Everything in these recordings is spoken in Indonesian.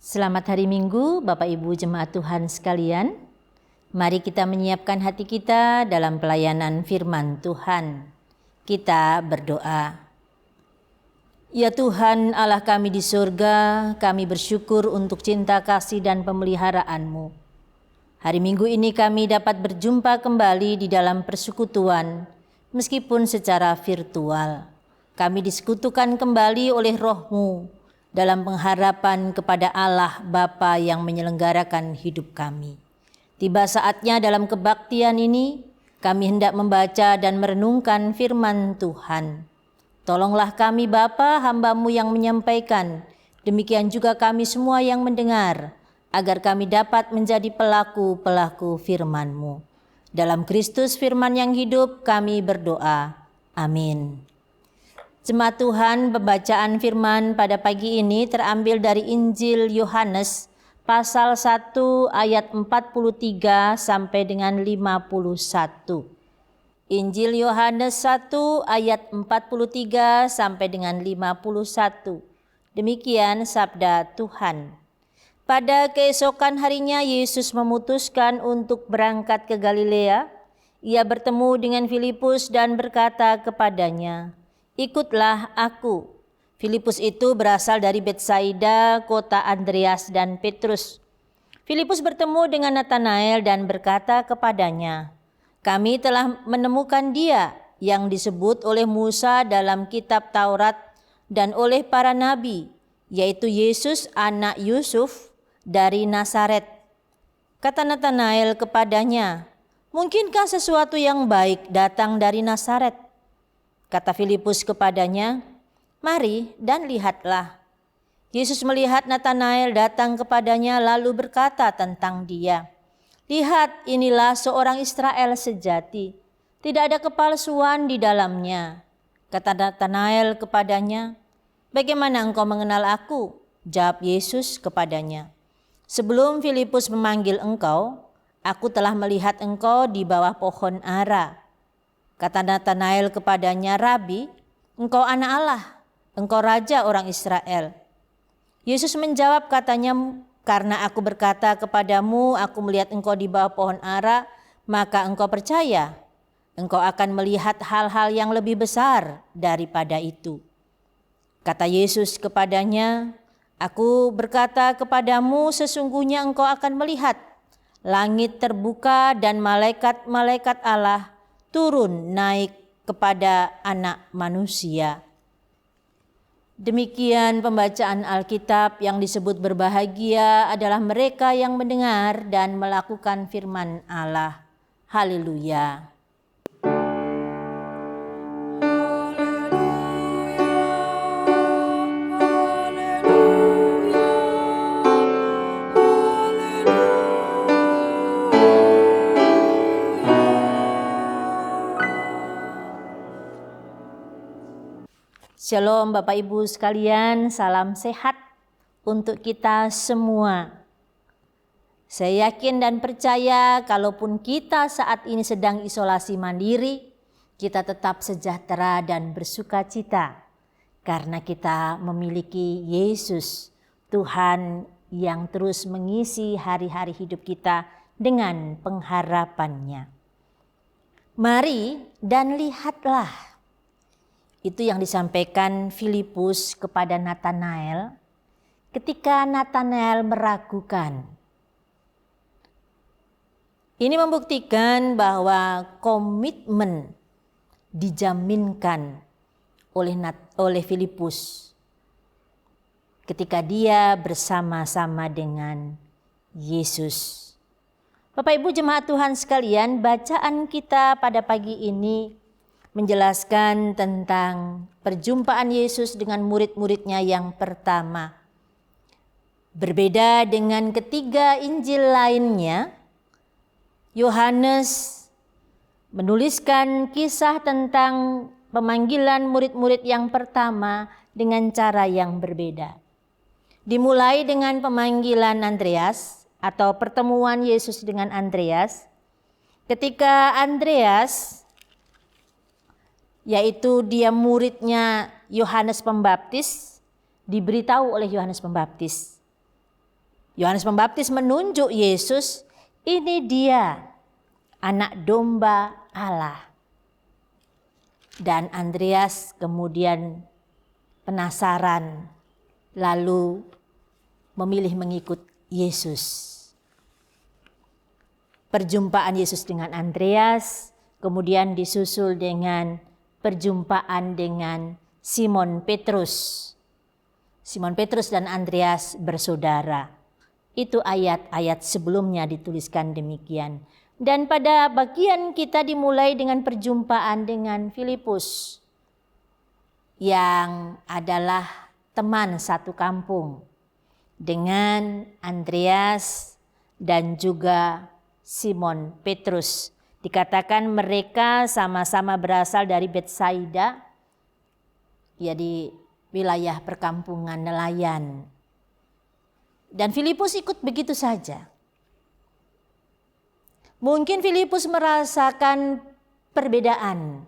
Selamat hari Minggu, Bapak Ibu Jemaat Tuhan sekalian. Mari kita menyiapkan hati kita dalam pelayanan firman Tuhan. Kita berdoa. Ya Tuhan Allah kami di surga, kami bersyukur untuk cinta kasih dan pemeliharaan-Mu. Hari Minggu ini kami dapat berjumpa kembali di dalam persekutuan, meskipun secara virtual. Kami disekutukan kembali oleh Roh-Mu, dalam pengharapan kepada Allah Bapa yang menyelenggarakan hidup kami. Tiba saatnya dalam kebaktian ini, kami hendak membaca dan merenungkan firman Tuhan. Tolonglah kami Bapa, hamba-Mu yang menyampaikan, demikian juga kami semua yang mendengar, agar kami dapat menjadi pelaku-pelaku firman-Mu. Dalam Kristus firman yang hidup kami berdoa. Amin. Jemaat Tuhan, pembacaan firman pada pagi ini terambil dari Injil Yohanes pasal 1 ayat 43 sampai dengan 51. Injil Yohanes 1 ayat 43 sampai dengan 51. Demikian sabda Tuhan. Pada keesokan harinya Yesus memutuskan untuk berangkat ke Galilea. Ia bertemu dengan Filipus dan berkata kepadanya, "Ikutlah aku." Filipus itu berasal dari Betsaida, kota Andreas dan Petrus. Filipus bertemu dengan Natanael dan berkata kepadanya, "Kami telah menemukan Dia yang disebut oleh Musa dalam kitab Taurat dan oleh para nabi, yaitu Yesus anak Yusuf dari Nazaret." Kata Natanael kepadanya, "Mungkinkah sesuatu yang baik datang dari Nazaret?" Kata Filipus kepadanya, "Mari dan lihatlah." Yesus melihat Natanael datang kepadanya lalu berkata tentang dia, "Lihat, inilah seorang Israel sejati, tidak ada kepalsuan di dalamnya." Kata Natanael kepadanya, "Bagaimana engkau mengenal aku?" Jawab Yesus kepadanya, "Sebelum Filipus memanggil engkau, aku telah melihat engkau di bawah pohon ara." Kata Natanael kepadanya, "Rabi, engkau anak Allah, engkau raja orang Israel." Yesus menjawab katanya, "Karena aku berkata kepadamu, aku melihat engkau di bawah pohon ara, maka engkau percaya. Engkau akan melihat hal-hal yang lebih besar daripada itu." Kata Yesus kepadanya, "Aku berkata kepadamu, sesungguhnya engkau akan melihat langit terbuka dan malaikat-malaikat Allah turun naik kepada Anak Manusia." Demikian pembacaan Alkitab. Yang disebut berbahagia adalah mereka yang mendengar dan melakukan firman Allah. Haleluya. Shalom Bapak Ibu sekalian, salam sehat untuk kita semua. Saya yakin dan percaya kalaupun kita saat ini sedang isolasi mandiri, kita tetap sejahtera dan bersukacita karena kita memiliki Yesus, Tuhan yang terus mengisi hari-hari hidup kita dengan pengharapannya. Mari dan lihatlah. Itu yang disampaikan Filipus kepada Natanael ketika Natanael meragukan. Ini membuktikan bahwa komitmen dijaminkan oleh Filipus ketika dia bersama-sama dengan Yesus. Bapak Ibu jemaat Tuhan sekalian, bacaan kita pada pagi ini menjelaskan tentang perjumpaan Yesus dengan murid-muridnya yang pertama. Berbeda dengan ketiga Injil lainnya, Yohanes menuliskan kisah tentang pemanggilan murid-murid yang pertama dengan cara yang berbeda. Dimulai dengan pemanggilan Andreas atau pertemuan Yesus dengan Andreas. Ketika Andreas, yaitu dia muridnya Yohanes Pembaptis, diberitahu oleh Yohanes Pembaptis Yohanes Pembaptis menunjuk Yesus, ini dia anak domba Allah. Dan Andreas kemudian penasaran, lalu memilih mengikut Yesus. Perjumpaan Yesus dengan Andreas kemudian disusul dengan perjumpaan dengan Simon Petrus. Simon Petrus dan Andreas bersaudara. Itu ayat-ayat sebelumnya dituliskan demikian. Dan pada bagian kita dimulai dengan perjumpaan dengan Filipus yang adalah teman satu kampung dengan Andreas dan juga Simon Petrus. Dikatakan mereka sama-sama berasal dari Betsaida, ya di wilayah perkampungan nelayan. Dan Filipus ikut begitu saja. Mungkin Filipus merasakan perbedaan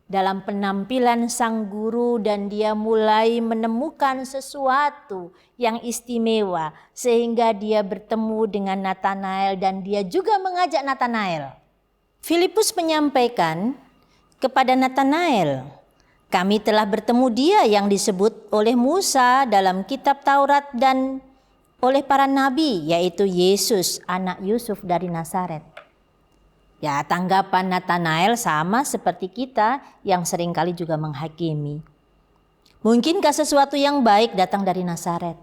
dalam penampilan sang guru dan dia mulai menemukan sesuatu yang istimewa sehingga dia bertemu dengan Natanael dan dia juga mengajak Natanael. Filipus menyampaikan kepada Natanael, kami telah bertemu dia yang disebut oleh Musa dalam kitab Taurat dan oleh para nabi, yaitu Yesus anak Yusuf dari Nazaret. Ya, tanggapan Natanael sama seperti kita yang seringkali juga menghakimi. Mungkinkah sesuatu yang baik datang dari Nazaret?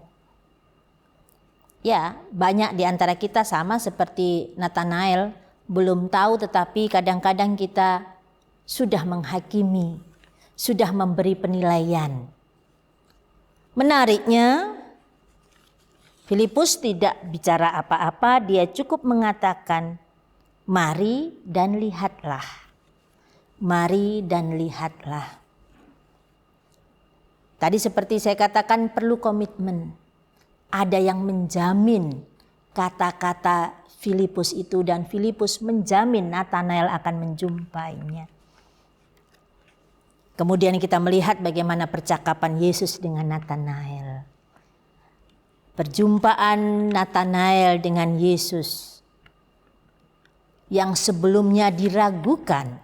Ya, banyak di antara kita sama seperti Natanael, belum tahu tetapi kadang-kadang kita sudah menghakimi, sudah memberi penilaian. Menariknya, Filipus tidak bicara apa-apa, dia cukup mengatakan, mari dan lihatlah. Mari dan lihatlah. Tadi seperti saya katakan perlu komitmen. Ada yang menjamin kata-kata Filipus itu dan Filipus menjamin Natanael akan menjumpainya. Kemudian kita melihat bagaimana percakapan Yesus dengan Natanael. Perjumpaan Natanael dengan Yesus yang sebelumnya diragukan.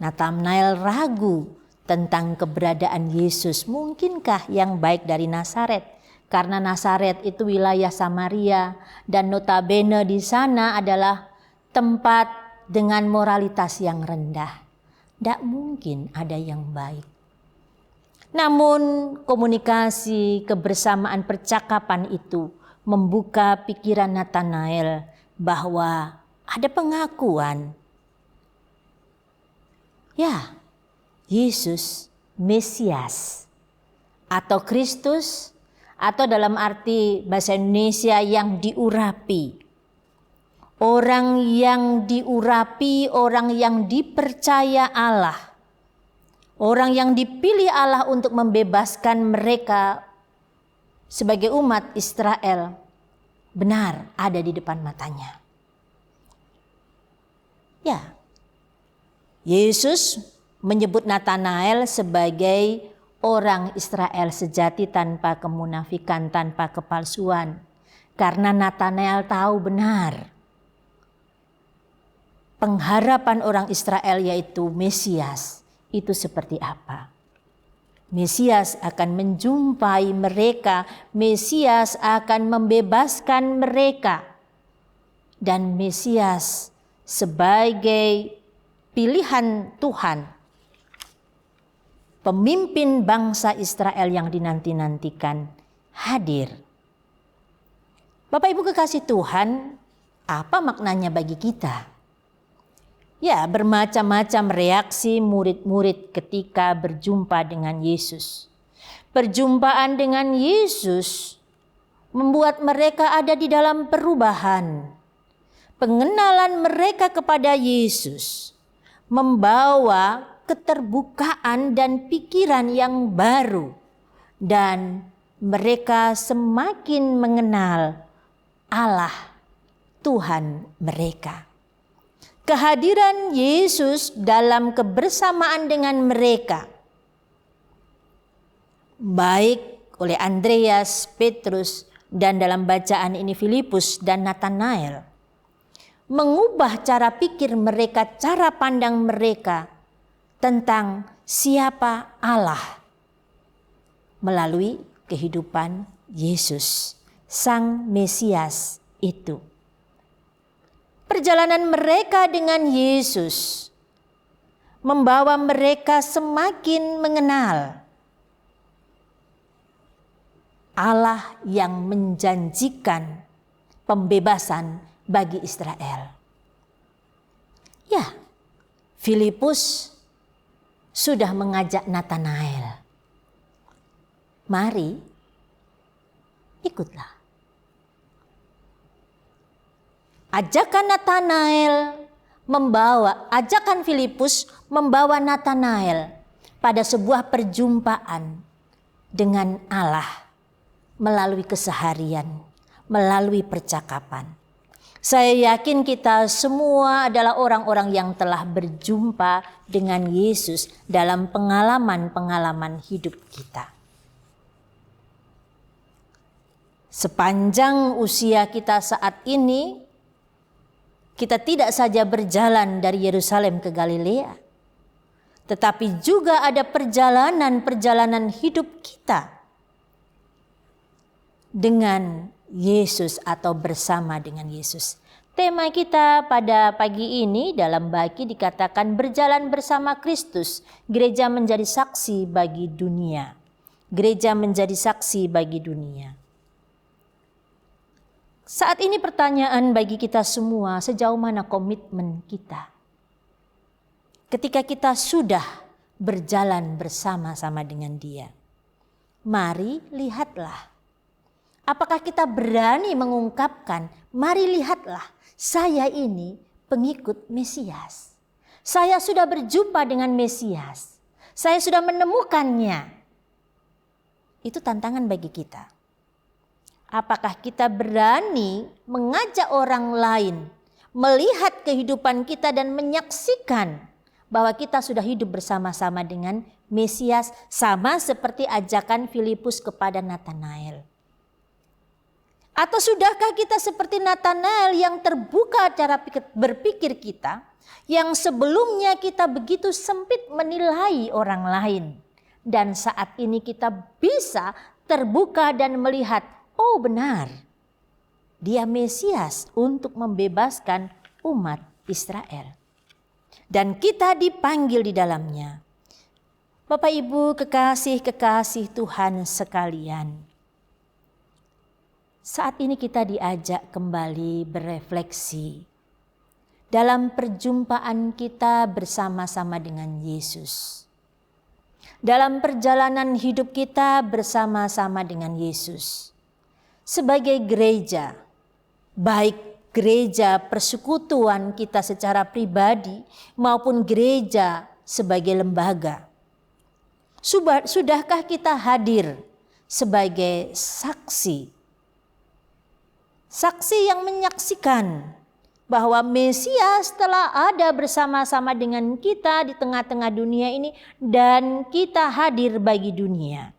Natanael ragu tentang keberadaan Yesus. Mungkinkah yang baik dari Nazaret? Karena Nazaret itu wilayah Samaria dan notabene di sana adalah tempat dengan moralitas yang rendah. Tidak mungkin ada yang baik. Namun komunikasi, kebersamaan, percakapan itu membuka pikiran Natanael bahwa ada pengakuan. Ya, Yesus Mesias atau Kristus atau dalam arti bahasa Indonesia yang diurapi. Orang yang diurapi, orang yang dipercaya Allah. Orang yang dipilih Allah untuk membebaskan mereka sebagai umat Israel benar ada di depan matanya. Ya, Yesus menyebut Natanael sebagai orang Israel sejati tanpa kemunafikan, tanpa kepalsuan. Karena Natanael tahu benar pengharapan orang Israel yaitu Mesias itu seperti apa. Mesias akan menjumpai mereka, Mesias akan membebaskan mereka. Dan Mesias sebagai pilihan Tuhan, pemimpin bangsa Israel yang dinanti-nantikan hadir. Bapak Ibu kekasih Tuhan, apa maknanya bagi kita? Ya, bermacam-macam reaksi murid-murid ketika berjumpa dengan Yesus. Perjumpaan dengan Yesus membuat mereka ada di dalam perubahan. Pengenalan mereka kepada Yesus membawa keterbukaan dan pikiran yang baru. Dan mereka semakin mengenal Allah, Tuhan mereka. Kehadiran Yesus dalam kebersamaan dengan mereka, baik oleh Andreas, Petrus, Dan dalam bacaan ini Filipus dan Nathanael mengubah cara pikir mereka, cara pandang mereka tentang siapa Allah melalui kehidupan Yesus, Sang Mesias itu. Perjalanan mereka dengan Yesus membawa mereka semakin mengenal Allah yang menjanjikan pembebasan bagi Israel. Ya, Filipus sudah mengajak Nathanael, mari ikutlah. Ajakan Filipus membawa Nathanael pada sebuah perjumpaan dengan Allah melalui keseharian, melalui percakapan. Saya yakin kita semua adalah orang-orang yang telah berjumpa dengan Yesus dalam pengalaman-pengalaman hidup kita. Sepanjang usia kita saat ini, kita tidak saja berjalan dari Yerusalem ke Galilea, tetapi juga ada perjalanan-perjalanan hidup kita dengan Yesus atau bersama dengan Yesus. Tema kita pada pagi ini dalam bagi dikatakan berjalan bersama Kristus. Gereja menjadi saksi bagi dunia. Gereja menjadi saksi bagi dunia. Saat ini pertanyaan bagi kita semua, sejauh mana komitmen kita? Ketika kita sudah berjalan bersama-sama dengan Dia. Mari lihatlah. Apakah kita berani mengungkapkan, mari lihatlah, saya ini pengikut Mesias. Saya sudah berjumpa dengan Mesias. Saya sudah menemukannya. Itu tantangan bagi kita. Apakah kita berani mengajak orang lain melihat kehidupan kita dan menyaksikan bahwa kita sudah hidup bersama-sama dengan Mesias, sama seperti ajakan Filipus kepada Nathanael? Atau sudahkah kita seperti Nathanael yang terbuka cara berpikir kita, yang sebelumnya kita begitu sempit menilai orang lain, dan saat ini kita bisa terbuka dan melihat, oh benar, Dia Mesias untuk membebaskan umat Israel. Dan kita dipanggil di dalamnya. Bapak Ibu kekasih-kekasih Tuhan sekalian, saat ini kita diajak kembali berefleksi dalam perjumpaan kita bersama-sama dengan Yesus. Dalam perjalanan hidup kita bersama-sama dengan Yesus. Sebagai gereja, baik gereja persekutuan kita secara pribadi maupun gereja sebagai lembaga. Sudahkah kita hadir sebagai saksi? Saksi yang menyaksikan bahwa Mesias telah ada bersama-sama dengan kita di tengah-tengah dunia ini dan kita hadir bagi dunia.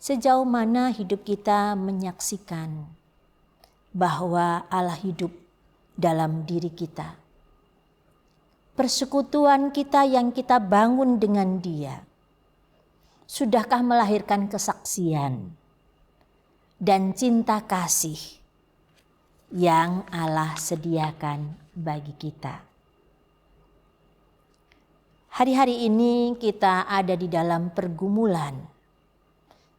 Sejauh mana hidup kita menyaksikan bahwa Allah hidup dalam diri kita. Persekutuan kita yang kita bangun dengan Dia, sudahkah melahirkan kesaksian dan cinta kasih yang Allah sediakan bagi kita? Hari-hari ini kita ada di dalam pergumulan.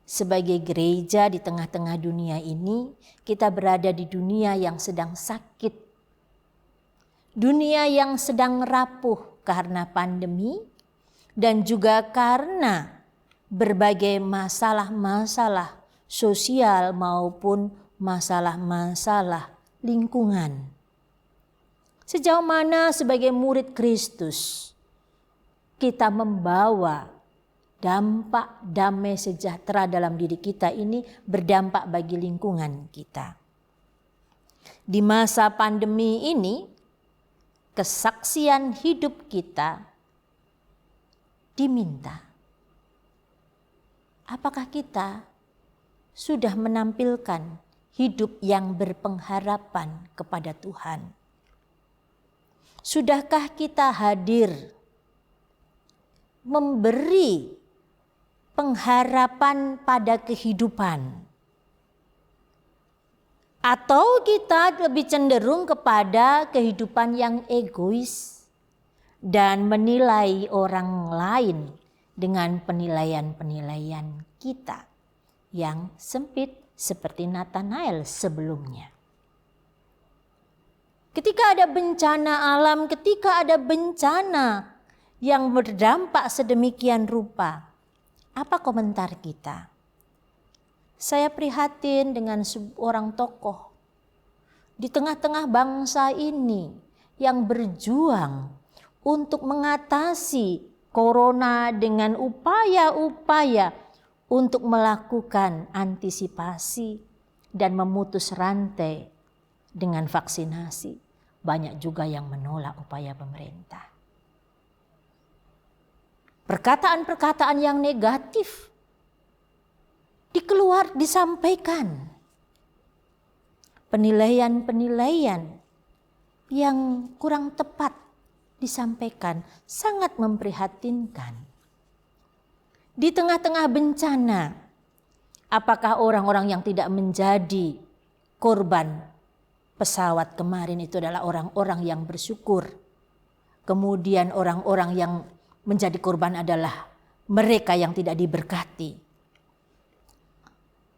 Sebagai gereja di tengah-tengah dunia ini, kita berada di dunia yang sedang sakit. Dunia yang sedang rapuh karena pandemi dan juga karena berbagai masalah-masalah sosial maupun masalah-masalah lingkungan. Sejauh mana sebagai murid Kristus kita membawa dampak damai sejahtera dalam diri kita ini berdampak bagi lingkungan kita. Di masa pandemi ini, kesaksian hidup kita diminta. Apakah kita sudah menampilkan hidup yang berpengharapan kepada Tuhan? Sudahkah kita hadir memberi pengharapan pada kehidupan? Atau kita lebih cenderung kepada kehidupan yang egois dan menilai orang lain dengan penilaian-penilaian kita yang sempit seperti Nathanael sebelumnya. Ketika ada bencana alam, ketika ada bencana yang berdampak sedemikian rupa, apa komentar kita? Saya prihatin dengan seorang tokoh di tengah-tengah bangsa ini yang berjuang untuk mengatasi corona dengan upaya-upaya untuk melakukan antisipasi dan memutus rantai dengan vaksinasi. Banyak juga yang menolak upaya pemerintah. Perkataan-perkataan yang negatif disampaikan. Penilaian-penilaian yang kurang tepat disampaikan, sangat memprihatinkan. Di tengah-tengah bencana, apakah orang-orang yang tidak menjadi korban pesawat kemarin itu adalah orang-orang yang bersyukur? Kemudian orang-orang yang menjadi korban adalah mereka yang tidak diberkati.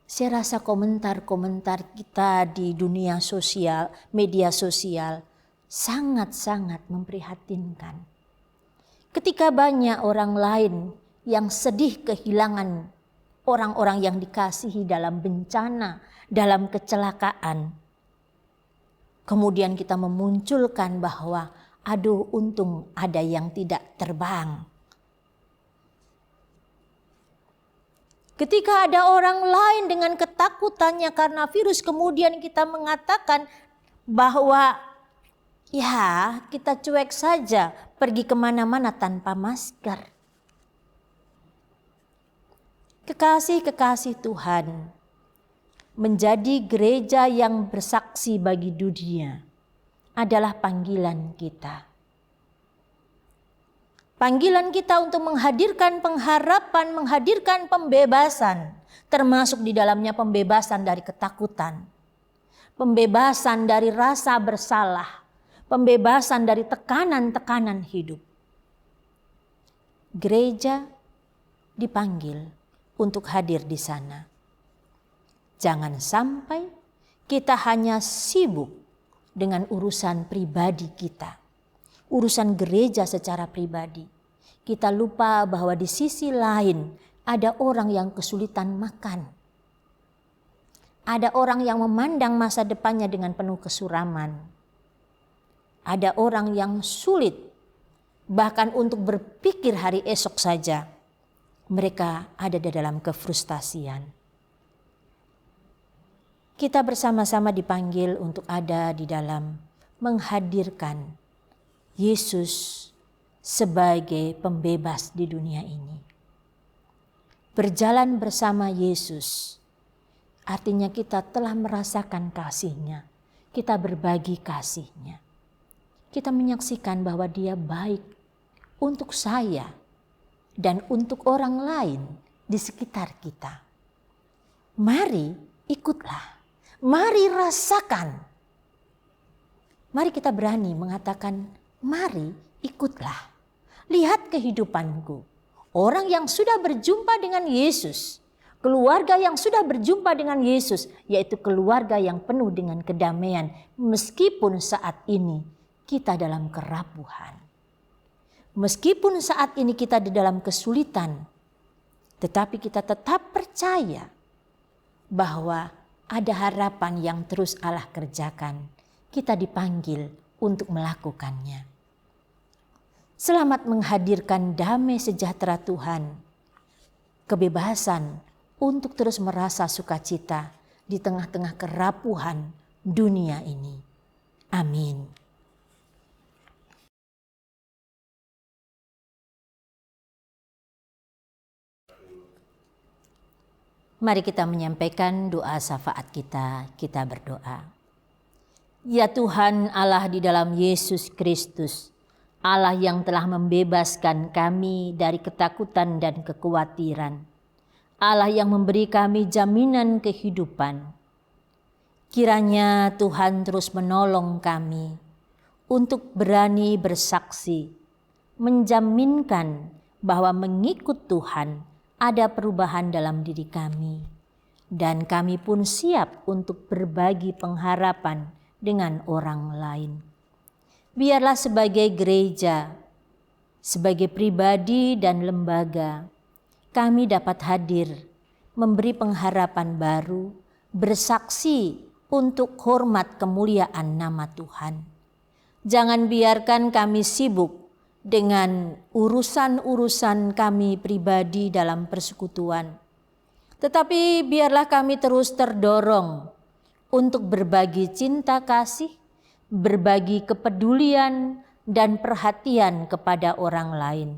Saya rasa komentar-komentar kita di dunia sosial, media sosial sangat-sangat memprihatinkan. Ketika banyak orang lain yang sedih kehilangan orang-orang yang dikasihi dalam bencana, dalam kecelakaan, kemudian kita memunculkan bahwa aduh, untung ada yang tidak terbang. Ketika ada orang lain dengan ketakutannya karena virus, kemudian kita mengatakan bahwa ya kita cuek saja pergi kemana-mana tanpa masker. Kekasih-kekasih Tuhan, menjadi gereja yang bersaksi bagi dunia adalah panggilan kita. Panggilan kita untuk menghadirkan pengharapan, menghadirkan pembebasan, termasuk di dalamnya pembebasan dari ketakutan, pembebasan dari rasa bersalah, pembebasan dari tekanan-tekanan hidup. Gereja dipanggil untuk hadir di sana. Jangan sampai kita hanya sibuk dengan urusan pribadi kita, urusan gereja secara pribadi. Kita lupa bahwa di sisi lain ada orang yang kesulitan makan. Ada orang yang memandang masa depannya dengan penuh kesuraman. Ada orang yang sulit bahkan untuk berpikir hari esok saja. Mereka ada di dalam kefrustasian. Kita bersama-sama dipanggil untuk ada di dalam menghadirkan Yesus sebagai pembebas di dunia ini. Berjalan bersama Yesus artinya kita telah merasakan kasih-Nya. Kita berbagi kasih-Nya. Kita menyaksikan bahwa Dia baik untuk saya dan untuk orang lain di sekitar kita. Mari ikutlah. Mari rasakan. Mari kita berani mengatakan, mari ikutlah. Lihat kehidupanku. Orang yang sudah berjumpa dengan Yesus. Keluarga yang sudah berjumpa dengan Yesus. Yaitu keluarga yang penuh dengan kedamaian. Meskipun saat ini kita dalam kerapuhan. Meskipun saat ini kita di dalam kesulitan. Tetapi kita tetap percaya bahwa ada harapan yang terus Allah kerjakan. Kita dipanggil untuk melakukannya. Selamat menghadirkan damai sejahtera Tuhan. Kebebasan untuk terus merasa sukacita di tengah-tengah kerapuhan dunia ini. Amin. Mari kita menyampaikan doa syafaat kita. Kita berdoa. Ya Tuhan Allah di dalam Yesus Kristus, Allah yang telah membebaskan kami dari ketakutan dan kekhawatiran, Allah yang memberi kami jaminan kehidupan. Kiranya Tuhan terus menolong kami untuk berani bersaksi, menjaminkan bahwa mengikut Tuhan ada perubahan dalam diri kami. Dan kami pun siap untuk berbagi pengharapan dengan orang lain. Biarlah sebagai gereja, sebagai pribadi dan lembaga, kami dapat hadir, memberi pengharapan baru, bersaksi untuk hormat kemuliaan nama Tuhan. Jangan biarkan kami sibuk dengan urusan-urusan kami pribadi dalam persekutuan. Tetapi biarlah kami terus terdorong untuk berbagi cinta kasih, berbagi kepedulian dan perhatian kepada orang lain.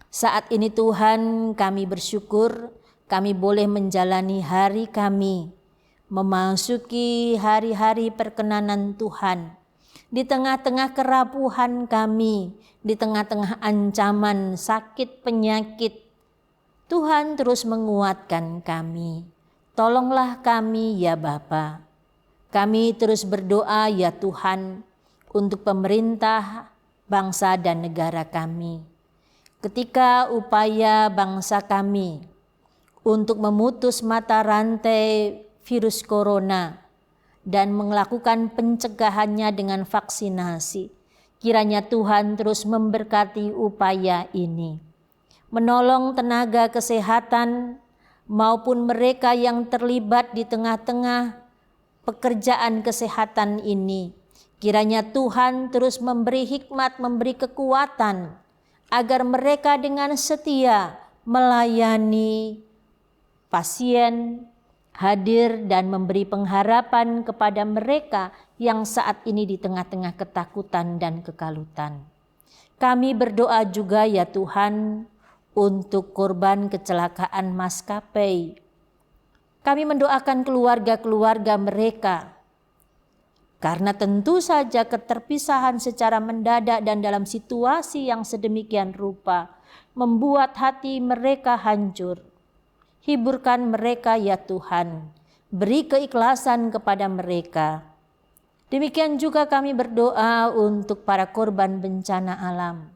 Saat ini Tuhan, kami bersyukur kami boleh menjalani hari kami, memasuki hari-hari perkenanan Tuhan. Di tengah-tengah kerapuhan kami, di tengah-tengah ancaman sakit penyakit, Tuhan terus menguatkan kami. Tolonglah kami ya Bapa. Kami terus berdoa ya Tuhan untuk pemerintah, bangsa dan negara kami. Ketika upaya bangsa kami untuk memutus mata rantai virus corona dan melakukan pencegahannya dengan vaksinasi, kiranya Tuhan terus memberkati upaya ini. Menolong tenaga kesehatan maupun mereka yang terlibat di tengah-tengah pekerjaan kesehatan ini. Kiranya Tuhan terus memberi hikmat, memberi kekuatan agar mereka dengan setia melayani pasien, hadir dan memberi pengharapan kepada mereka yang saat ini di tengah-tengah ketakutan dan kekalutan. Kami berdoa juga ya Tuhan untuk korban kecelakaan maskapai. Kami mendoakan keluarga-keluarga mereka, karena tentu saja keterpisahan secara mendadak dan dalam situasi yang sedemikian rupa membuat hati mereka hancur. Hiburkan mereka ya Tuhan, beri keikhlasan kepada mereka. Demikian juga kami berdoa untuk para korban bencana alam.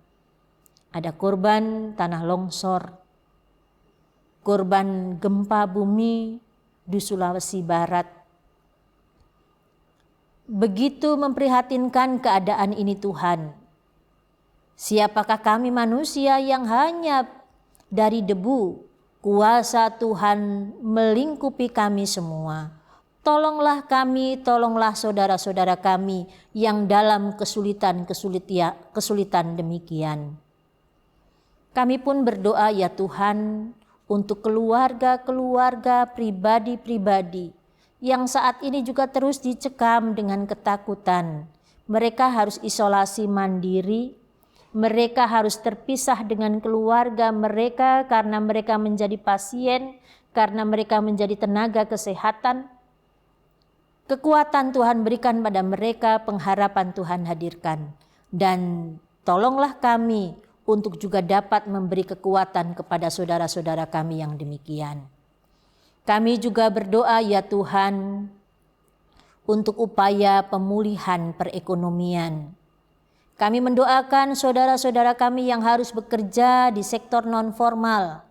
Ada korban tanah longsor, korban gempa bumi di Sulawesi Barat. Begitu memprihatinkan keadaan ini Tuhan. Siapakah kami manusia yang hanya dari debu, kuasa Tuhan melingkupi kami semua. Tolonglah kami, tolonglah saudara-saudara kami yang dalam kesulitan demikian. Kami pun berdoa ya Tuhan untuk keluarga-keluarga pribadi-pribadi yang saat ini juga terus dicekam dengan ketakutan. Mereka harus isolasi mandiri, mereka harus terpisah dengan keluarga mereka karena mereka menjadi pasien, karena mereka menjadi tenaga kesehatan. Kekuatan Tuhan berikan pada mereka, pengharapan Tuhan hadirkan. Dan tolonglah kami untuk juga dapat memberi kekuatan kepada saudara-saudara kami yang demikian. Kami juga berdoa ya Tuhan untuk upaya pemulihan perekonomian. Kami mendoakan saudara-saudara kami yang harus bekerja di sektor non-formal,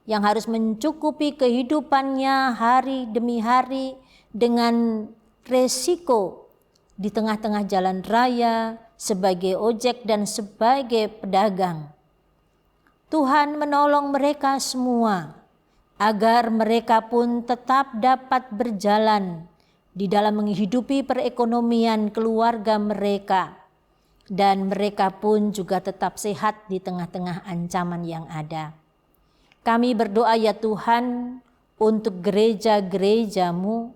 yang harus mencukupi kehidupannya hari demi hari dengan resiko di tengah-tengah jalan raya, sebagai ojek dan sebagai pedagang. Tuhan menolong mereka semua agar mereka pun tetap dapat berjalan di dalam menghidupi perekonomian keluarga mereka, dan mereka pun juga tetap sehat di tengah-tengah ancaman yang ada. Kami berdoa ya Tuhan untuk gereja-gereja-Mu.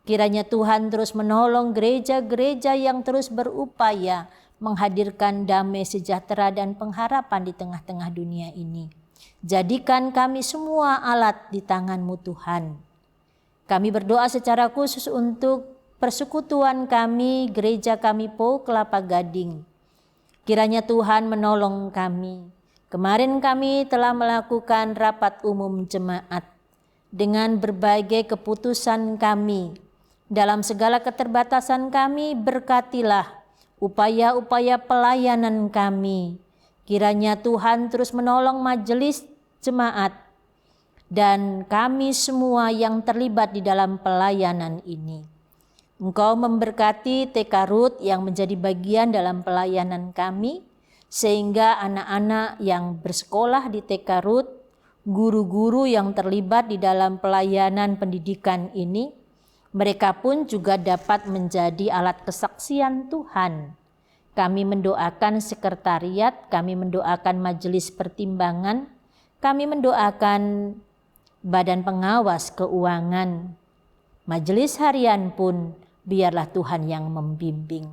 Kiranya Tuhan terus menolong gereja-gereja yang terus berupaya menghadirkan damai sejahtera dan pengharapan di tengah-tengah dunia ini. Jadikan kami semua alat di tangan-Mu Tuhan. Kami berdoa secara khusus untuk persekutuan kami, gereja kami Po Kelapa Gading. Kiranya Tuhan menolong kami. Kemarin kami telah melakukan rapat umum jemaat dengan berbagai keputusan kami. Dalam segala keterbatasan kami, berkatilah upaya-upaya pelayanan kami. Kiranya Tuhan terus menolong majelis jemaat dan kami semua yang terlibat di dalam pelayanan ini. Engkau memberkati TK Rut yang menjadi bagian dalam pelayanan kami, sehingga anak-anak yang bersekolah di TK Rut, guru-guru yang terlibat di dalam pelayanan pendidikan ini, mereka pun juga dapat menjadi alat kesaksian Tuhan. Kami mendoakan sekretariat, kami mendoakan majelis pertimbangan, kami mendoakan Badan Pengawas Keuangan, majelis harian pun biarlah Tuhan yang membimbing.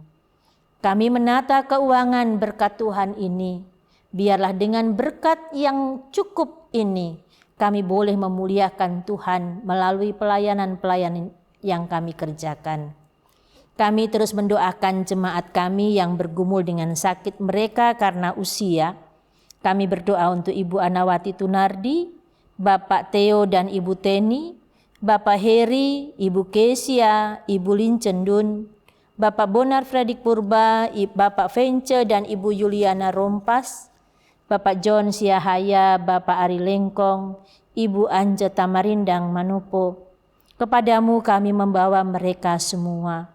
Kami menata keuangan berkat Tuhan ini, biarlah dengan berkat yang cukup ini kami boleh memuliakan Tuhan melalui pelayanan-pelayanan yang kami kerjakan. Kami terus mendoakan jemaat kami yang bergumul dengan sakit mereka karena usia. Kami berdoa untuk Ibu Anawati Tunardi, Bapak Theo dan Ibu Teni, Bapak Heri, Ibu Kesia, Ibu Lincendun, Bapak Bonar Fredik Purba, Bapak Vence dan Ibu Yuliana Rompas, Bapak John Siahaya, Bapak Ari Lengkong, Ibu Anja Tamarindang Manopo. Kepadamu kami membawa mereka semua.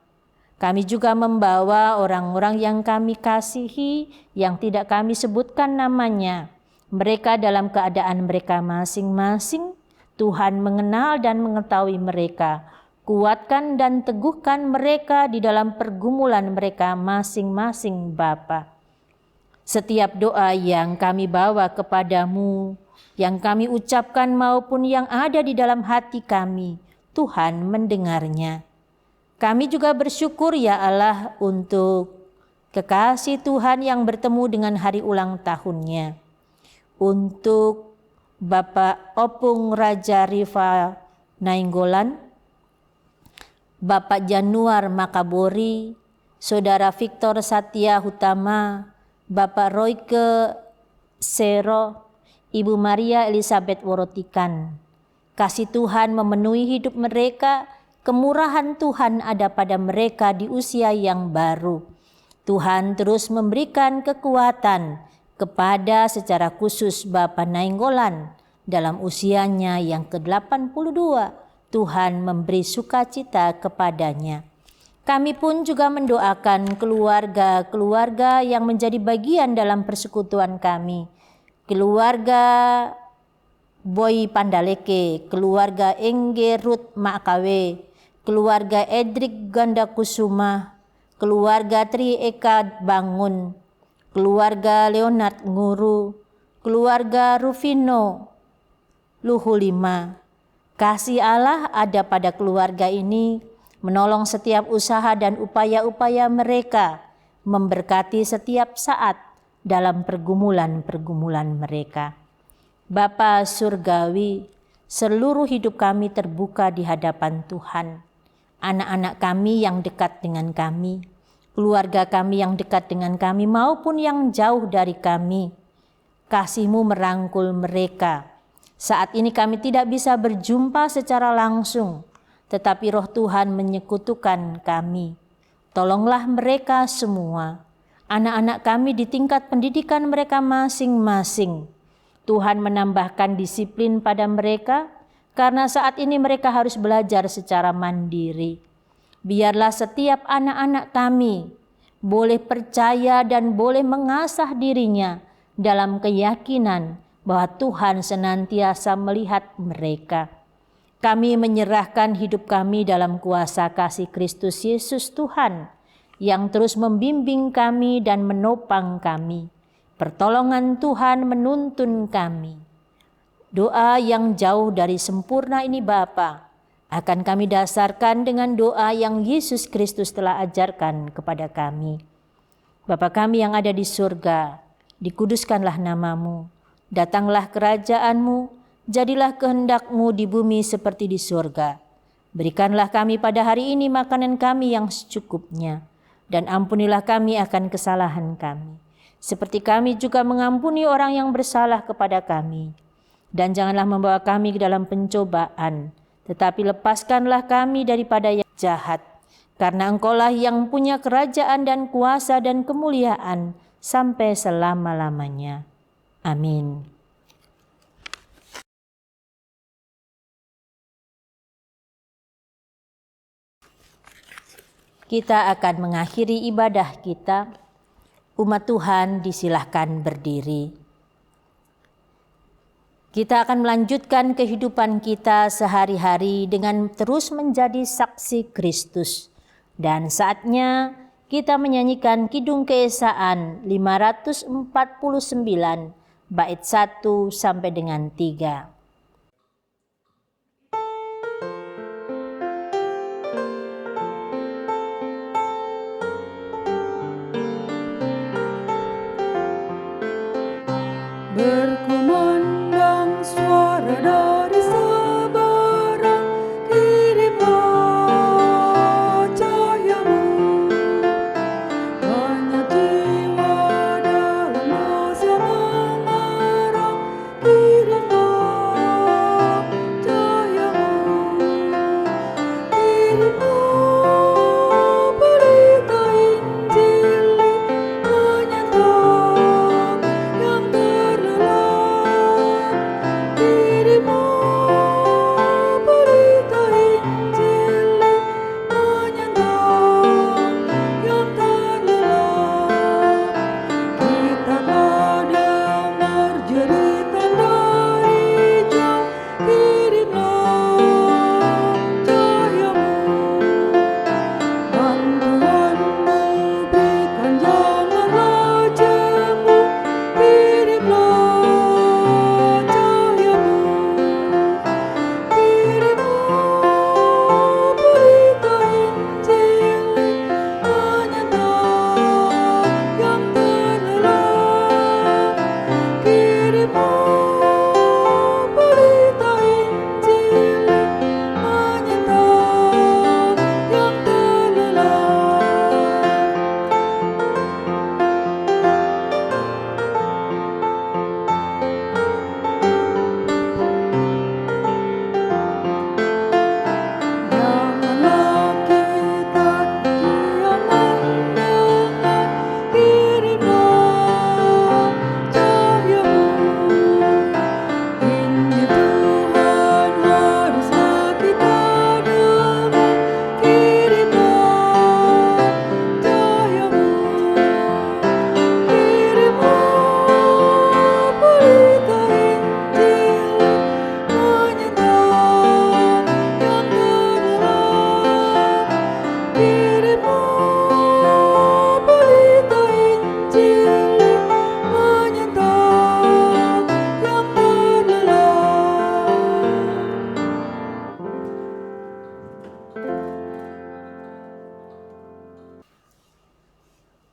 Kami juga membawa orang-orang yang kami kasihi, yang tidak kami sebutkan namanya. Mereka dalam keadaan mereka masing-masing, Tuhan mengenal dan mengetahui mereka. Kuatkan dan teguhkan mereka di dalam pergumulan mereka masing-masing Bapa. Setiap doa yang kami bawa kepadamu, yang kami ucapkan maupun yang ada di dalam hati kami, Tuhan mendengarnya. Kami juga bersyukur ya Allah untuk kekasih Tuhan yang bertemu dengan hari ulang tahunnya. Untuk Bapak Opung Raja Rifa Nainggolan, Bapak Januar Makabori, Saudara Victor Satya Hutama, Bapak Royke Sero, Ibu Maria Elizabeth Worotikan. Kasih Tuhan memenuhi hidup mereka, kemurahan Tuhan ada pada mereka di usia yang baru. Tuhan terus memberikan kekuatan kepada secara khusus Bapak Nainggolan dalam usianya yang ke-82. Tuhan memberi sukacita kepadanya. Kami pun juga mendoakan keluarga-keluarga yang menjadi bagian dalam persekutuan kami. Keluarga Boy Pandaleke, keluarga Engge Ruth Makawe, keluarga Edric Ganda Kusuma, keluarga Tri Eka Bangun, keluarga Leonard Nguru, keluarga Rufino Luhulima. Kasih Allah ada pada keluarga ini, menolong setiap usaha dan upaya-upaya mereka, memberkati setiap saat dalam pergumulan-pergumulan mereka. Bapa Surgawi, seluruh hidup kami terbuka di hadapan Tuhan. Anak-anak kami yang dekat dengan kami, keluarga kami yang dekat dengan kami maupun yang jauh dari kami. Kasih-Mu merangkul mereka. Saat ini kami tidak bisa berjumpa secara langsung, tetapi Roh Tuhan menyekutukan kami. Tolonglah mereka semua. Anak-anak kami di tingkat pendidikan mereka masing-masing. Tuhan menambahkan disiplin pada mereka, karena saat ini mereka harus belajar secara mandiri. Biarlah setiap anak-anak kami boleh percaya dan boleh mengasah dirinya dalam keyakinan bahwa Tuhan senantiasa melihat mereka. Kami menyerahkan hidup kami dalam kuasa kasih Kristus Yesus Tuhan, yang terus membimbing kami dan menopang kami. Pertolongan Tuhan menuntun kami. Doa yang jauh dari sempurna ini Bapa, akan kami dasarkan dengan doa yang Yesus Kristus telah ajarkan kepada kami. Bapa kami yang ada di surga, dikuduskanlah nama-Mu. Datanglah kerajaan-Mu, jadilah kehendak-Mu di bumi seperti di surga. Berikanlah kami pada hari ini makanan kami yang secukupnya, dan ampunilah kami akan kesalahan kami, seperti kami juga mengampuni orang yang bersalah kepada kami. Dan janganlah membawa kami ke dalam pencobaan, tetapi lepaskanlah kami daripada yang jahat. Karena Engkaulah yang punya kerajaan dan kuasa dan kemuliaan sampai selama-lamanya. Amin. Kita akan mengakhiri ibadah kita. Umat Tuhan disilahkan berdiri. Kita akan melanjutkan kehidupan kita sehari-hari dengan terus menjadi saksi Kristus. Dan saatnya kita menyanyikan Kidung Keesaan 549 bait 1 sampai dengan 3. Berkumandang suara dari seberang, kirimlah cahayamu. Banyak jiwa dalam dosa mengerang, kirimlah cahayamu. Kirimlah berita Injil menyantap yang terlelap. Kirimlah berita Injil menyantap yang terlelap. Kita telah dengar jeritan dari jauh, kirimlah cahayamu. Bantuanmu berikan, janganlah jemu, kirimlah cahayamu. Kirimlah berita Injil menyantap yang terlelap. Kirimlah berita Injil menyantap yang terlelap. Janganlah kita diam mendengar, kirimlah cahayamu. Injil Tuhan haruslah kita dengar, kirimlah cahayamu. Kirimlah berita Injil menyantap yang terlelap. Kirimlah berita Injil menyantap yang terlelap.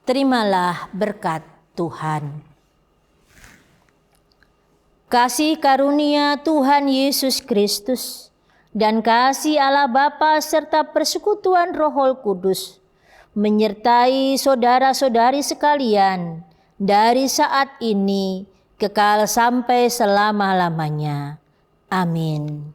Terimalah berkat Tuhan. Kasih karunia Tuhan Yesus Kristus dan kasih Allah Bapa serta persekutuan Roh Kudus menyertai saudara-saudari sekalian dari saat ini kekal sampai selama-lamanya. Amin.